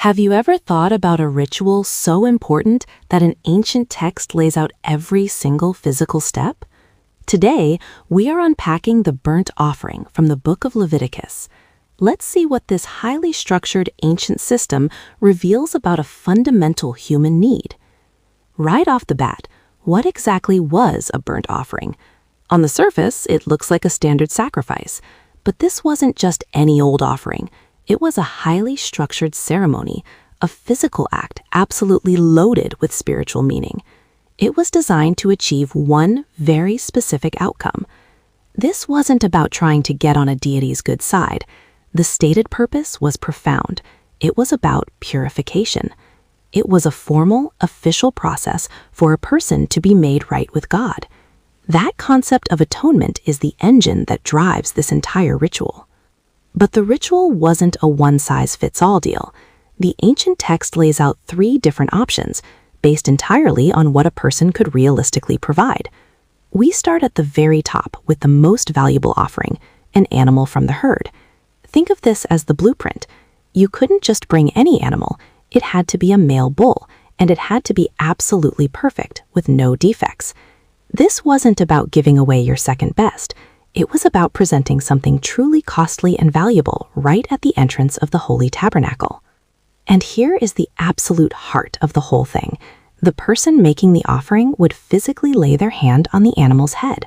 Have you ever thought about a ritual so important that an ancient text lays out every single physical step? Today, we are unpacking the burnt offering from the book of Leviticus. Let's see what this highly structured ancient system reveals about a fundamental human need. Right off the bat, what exactly was a burnt offering? On the surface, it looks like a standard sacrifice, but this wasn't just any old offering. It was a highly structured ceremony, a physical act absolutely loaded with spiritual meaning. It was designed to achieve one very specific outcome. This wasn't about trying to get on a deity's good side. The stated purpose was profound. It was about purification. It was a formal, official process for a person to be made right with God. That concept of atonement is the engine that drives this entire ritual. But the ritual wasn't a one-size-fits-all deal. The ancient text lays out 3 different options, based entirely on what a person could realistically provide. We start at the very top with the most valuable offering, an animal from the herd. Think of this as the blueprint. You couldn't just bring any animal. It had to be a male bull, and it had to be absolutely perfect, with no defects. This wasn't about giving away your second best. It was about presenting something truly costly and valuable right at the entrance of the Holy Tabernacle. And here is the absolute heart of the whole thing. The person making the offering would physically lay their hand on the animal's head.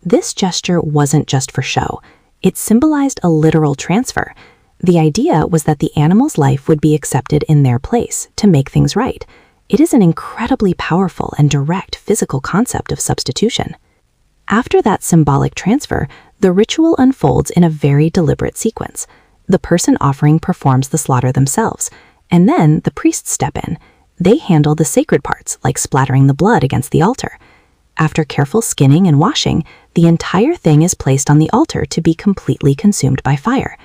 This gesture wasn't just for show. It symbolized a literal transfer. The idea was that the animal's life would be accepted in their place to make things right. It is an incredibly powerful and direct physical concept of substitution. After that symbolic transfer, the ritual unfolds in a very deliberate sequence. The person offering performs the slaughter themselves, and then the priests step in. They handle the sacred parts, like splattering the blood against the altar. After careful skinning and washing, the entire thing is placed on the altar to be completely consumed by fire.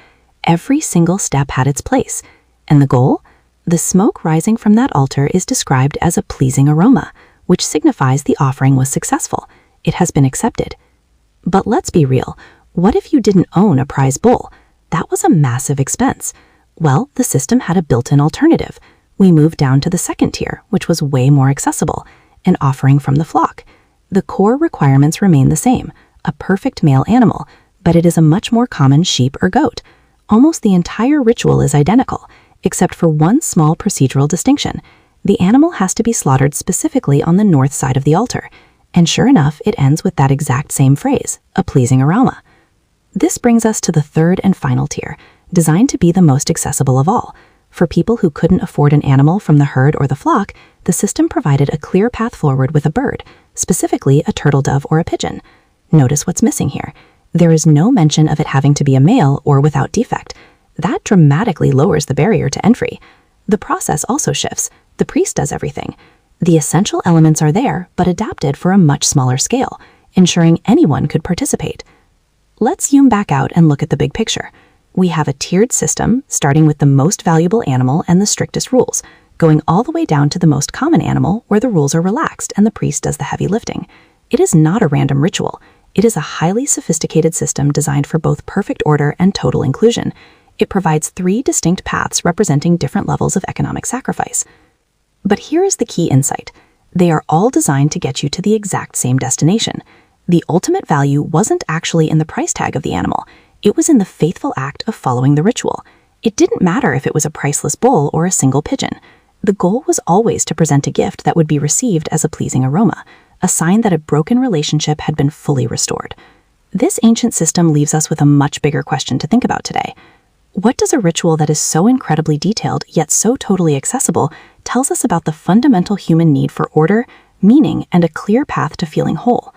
Every single step had its place. And the goal? The smoke rising from that altar is described as a pleasing aroma, which signifies the offering was successful. It has been accepted. But let's be real. What if you didn't own a prize bull? That was a massive expense. Well, the system had a built-in alternative. We moved down to the second tier, which was way more accessible, an offering from the flock. The core requirements remain the same, a perfect male animal, but it is a much more common sheep or goat. Almost the entire ritual is identical, except for one small procedural distinction. The animal has to be slaughtered specifically on the north side of the altar. And sure enough, it ends with that exact same phrase, a pleasing aroma. This brings us to the third and final tier, designed to be the most accessible of all. For people who couldn't afford an animal from the herd or the flock, the system provided a clear path forward with a bird, specifically a turtle dove or a pigeon. Notice what's missing here. There is no mention of it having to be a male or without defect. That dramatically lowers the barrier to entry. The process also shifts. The priest does everything. The essential elements are there, but adapted for a much smaller scale, ensuring anyone could participate. Let's zoom back out and look at the big picture. We have a tiered system, starting with the most valuable animal and the strictest rules, going all the way down to the most common animal, where the rules are relaxed and the priest does the heavy lifting. It is not a random ritual. It is a highly sophisticated system designed for both perfect order and total inclusion. It provides 3 distinct paths representing different levels of economic sacrifice. But here is the key insight. They are all designed to get you to the exact same destination. The ultimate value wasn't actually in the price tag of the animal. It was in the faithful act of following the ritual. It didn't matter if it was a priceless bull or a single pigeon. The goal was always to present a gift that would be received as a pleasing aroma, a sign that a broken relationship had been fully restored. This ancient system leaves us with a much bigger question to think about today. What does a ritual that is so incredibly detailed yet so totally accessible tells us about the fundamental human need for order, meaning, and a clear path to feeling whole?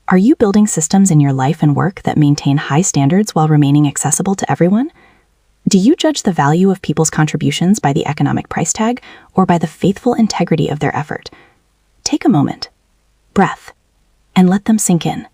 Are you building systems in your life and work that maintain high standards while remaining accessible to everyone? Do you judge the value of people's contributions by the economic price tag or by the faithful integrity of their effort? Take a moment, breath, and let them sink in.